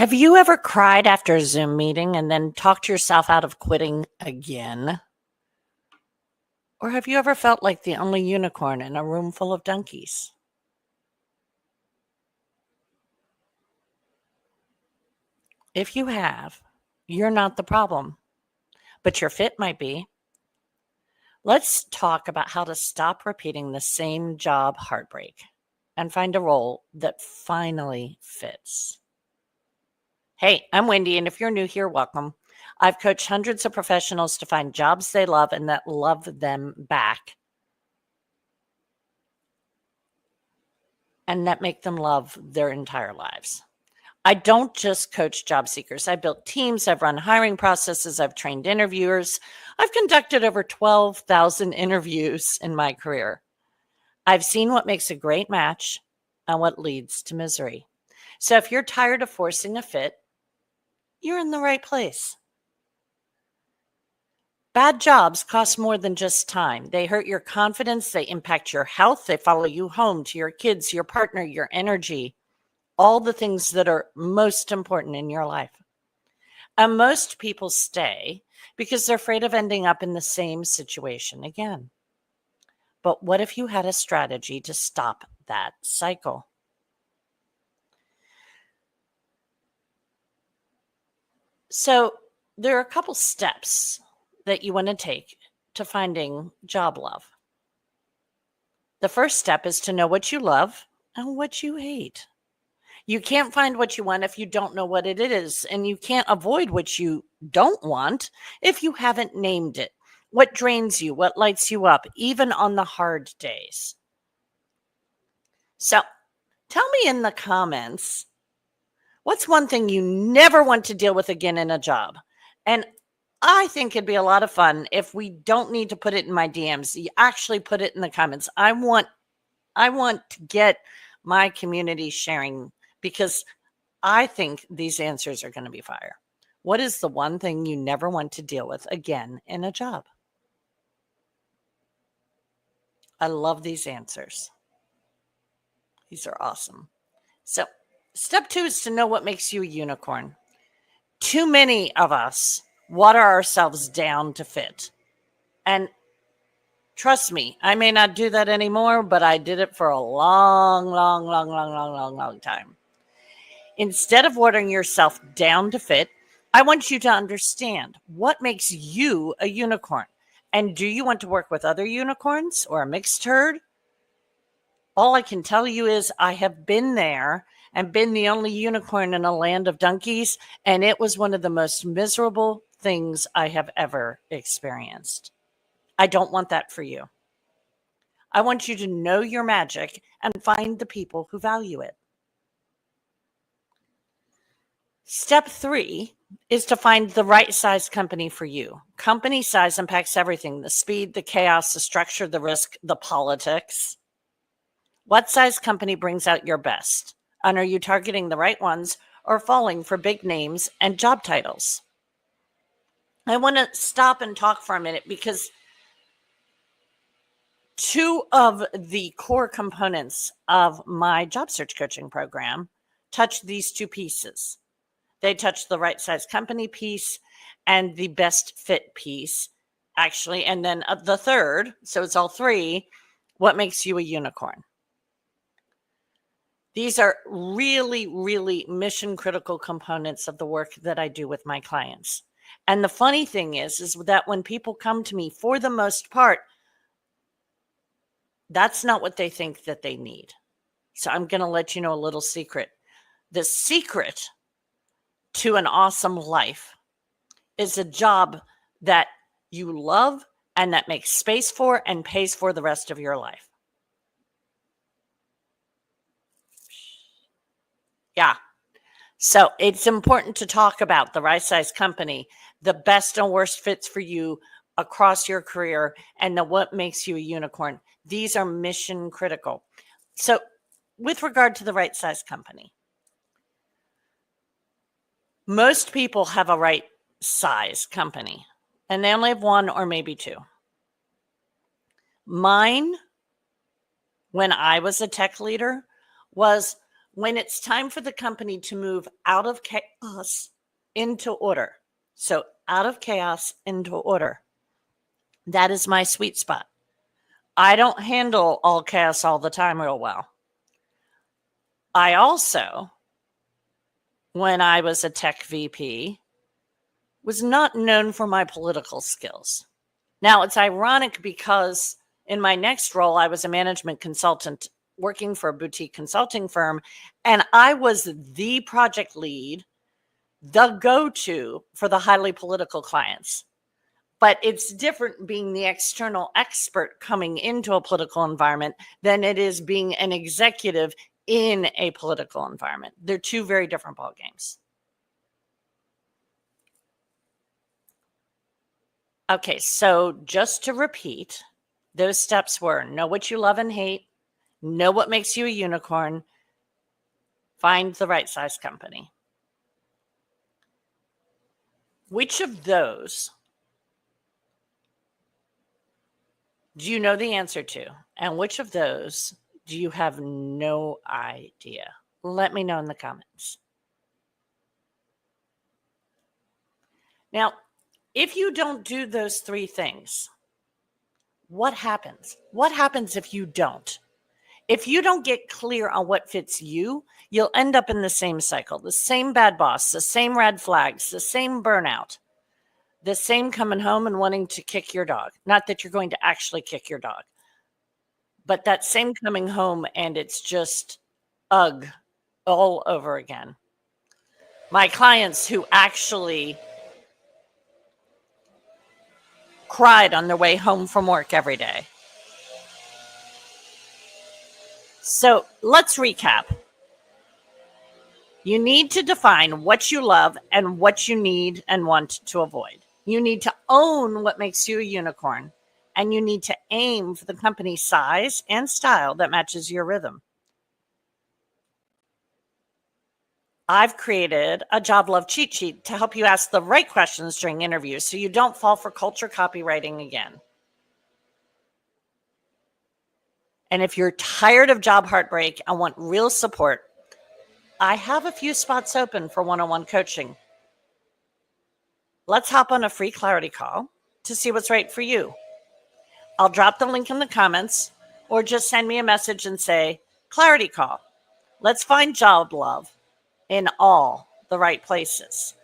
Have you ever cried after a Zoom meeting and then talked yourself out of quitting again? Or have you ever felt like the only unicorn in a room full of donkeys? If you have, you're not the problem, but your fit might be. Let's talk about how to stop repeating the same job heartbreak and find a role that finally fits. Hey, I'm Wendy, and if you're new here, welcome. I've coached hundreds of professionals to find jobs they love and that love them back, and that make them love their entire lives. I don't just coach job seekers. I built teams, I've run hiring processes, I've trained interviewers. I've conducted over 12,000 interviews in my career. I've seen what makes a great match and what leads to misery. So if you're tired of forcing a fit, you're in the right place. Bad jobs cost more than just time. They hurt your confidence, they impact your health, they follow you home, to your kids, your partner, your energy, all the things that are most important in your life. And most people stay because they're afraid of ending up in the same situation again. But what if you had a strategy to stop that cycle? So there are a couple steps that you want to take to finding job love. The first step is to know what you love and what you hate. You can't find what you want if you don't know what it is, and you can't avoid what you don't want if you haven't named it. What drains you, what lights you up, even on the hard days. So tell me in the comments, what's one thing you never want to deal with again in a job? And I think it'd be a lot of fun if we don't need to put it in my DMs. You actually put it in the comments. I want to get my community sharing, because I think these answers are going to be fire. What is the one thing you never want to deal with again in a job? I love these answers. These are awesome. So step 2 is to know what makes you a unicorn. Too many of us water ourselves down to fit. And trust me, I may not do that anymore, but I did it for a long time. Instead of watering yourself down to fit, I want you to understand what makes you a unicorn. And do you want to work with other unicorns or a mixed herd? All I can tell you is I have been there and been the only unicorn in a land of donkeys, and it was one of the most miserable things I have ever experienced. I don't want that for you. I want you to know your magic and find the people who value it. Step 3 is to find the right size company for you. Company size impacts everything: the speed, the chaos, the structure, the risk, the politics. What size company brings out your best? And are you targeting the right ones or falling for big names and job titles? I want to stop and talk for a minute, because 2 of the core components of my job search coaching program touch these 2 pieces. They touch the right size company piece and the best fit piece, actually. And then the third, so it's all 3, what makes you a unicorn? These are really, really mission critical components of the work that I do with my clients. And the funny thing is that when people come to me, for the most part, that's not what they think that they need. So I'm going to let you know a little secret. The secret to an awesome life is a job that you love and that makes space for and pays for the rest of your life. Yeah. So it's important to talk about the right size company, the best and worst fits for you across your career, and what makes you a unicorn. These are mission critical. So with regard to the right size company, most people have a right size company and they only have 1 or maybe 2. Mine, when I was a tech leader, was when it's time for the company to move out of chaos into order. So out of chaos into order. That is my sweet spot. I don't handle all chaos all the time real well. I also, when I was a tech VP, was not known for my political skills. Now, it's ironic because in my next role, I was a management consultant working for a boutique consulting firm, and I was the project lead, the go-to for the highly political clients. But it's different being the external expert coming into a political environment than it is being an executive in a political environment. They're two very different ball games. Okay, so just to repeat, those steps were know what you love and hate, know what makes you a unicorn, find the right size company. Which of those do you know the answer to? And which of those do you have no idea? Let me know in the comments. Now, if you don't do those three things, what happens? What happens if you don't? If you don't get clear on what fits you, you'll end up in the same cycle, the same bad boss, the same red flags, the same burnout, the same coming home and wanting to kick your dog. Not that you're going to actually kick your dog, but that same coming home and it's just ugh all over again. My clients who actually cried on their way home from work every day. So let's recap. You need to define what you love and what you need and want to avoid. You need to own what makes you a unicorn, and you need to aim for the company size and style that matches your rhythm. I've created a job love cheat sheet to help you ask the right questions during interviews so you don't fall for culture copywriting again. And if you're tired of job heartbreak and want real support, I have a few spots open for one-on-one coaching. Let's hop on a free clarity call to see what's right for you. I'll drop the link in the comments or just send me a message and say, clarity call. Let's find job love in all the right places.